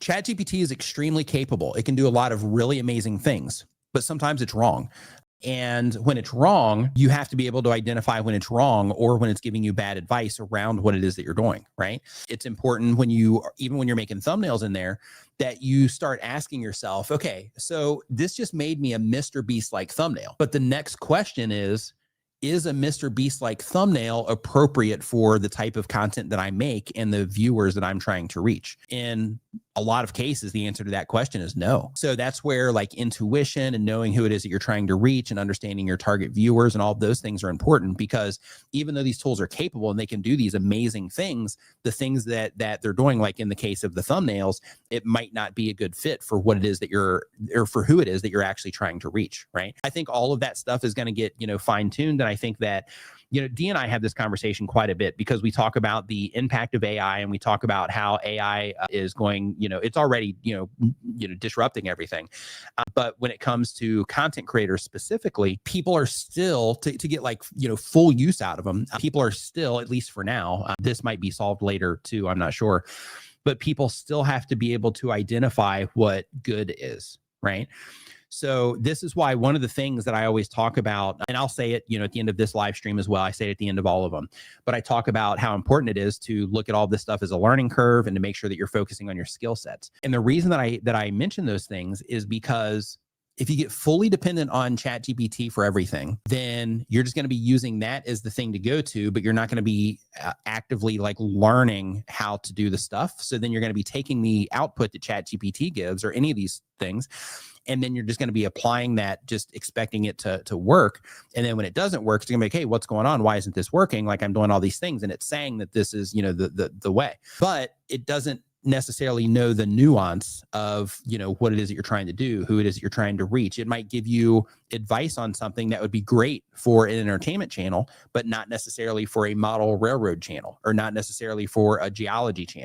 ChatGPT is extremely capable. It can do a lot of really amazing things, but sometimes it's wrong. And when it's wrong, you have to be able to identify when it's wrong or when it's giving you bad advice around what it is that you're doing, right? It's important when even when you're making thumbnails in there, that you start asking yourself, okay, so this just made me a Mr. Beast-like thumbnail. But the next question is a Mr. Beast-like thumbnail appropriate for the type of content that I make and the viewers that I'm trying to reach? In a lot of cases, the answer to that question is no. So that's where like intuition and knowing who it is that you're trying to reach and understanding your target viewers and all of those things are important, because even though these tools are capable and they can do these amazing things, the things that they're doing, like in the case of the thumbnails, it might not be a good fit for what it is that or for who it is that you're actually trying to reach, right? I think all of that stuff is going to get, fine-tuned. And I think that, Dee and I have this conversation quite a bit because we talk about the impact of AI and we talk about how AI is going, it's already, disrupting everything. But when it comes to content creators specifically, people are still, to get like, full use out of them, people are still, at least for now, this might be solved later too, I'm not sure, but people still have to be able to identify what good is, right? So this is why one of the things that I always talk about, and I'll say it, at the end of this live stream as well, I say it at the end of all of them, but I talk about how important it is to look at all this stuff as a learning curve and to make sure that you're focusing on your skill sets. And the reason that I mention those things is because if you get fully dependent on ChatGPT for everything, then you're just going to be using that as the thing to go to, but you're not going to be actively like learning how to do the stuff. So then you're going to be taking the output that ChatGPT gives or any of these things, and then you're just going to be applying that, just expecting it to work. And then when it doesn't work, it's going to be like, hey, what's going on? Why isn't this working? Like I'm doing all these things and it's saying that this is, the way, but it doesn't necessarily know the nuance of, what it is that you're trying to do, who it is that you're trying to reach. It might give you advice on something that would be great for an entertainment channel, but not necessarily for a model railroad channel or not necessarily for a geology channel.